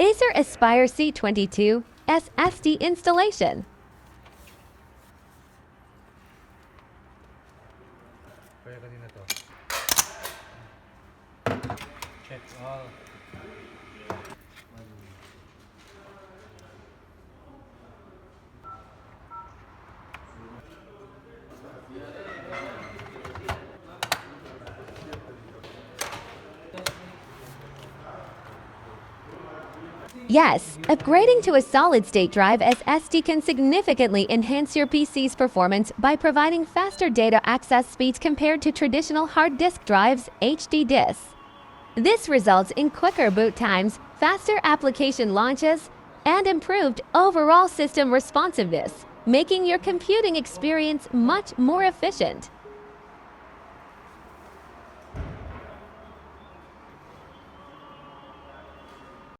Acer Aspire C22 SSD installation. Kaya kanina to. Check all. Yes, upgrading to a solid-state drive SSD can significantly enhance your PC's performance by providing faster data access speeds compared to traditional hard disk drives, HD disks. This results in quicker boot times, faster application launches, and improved overall system responsiveness, making your computing experience much more efficient.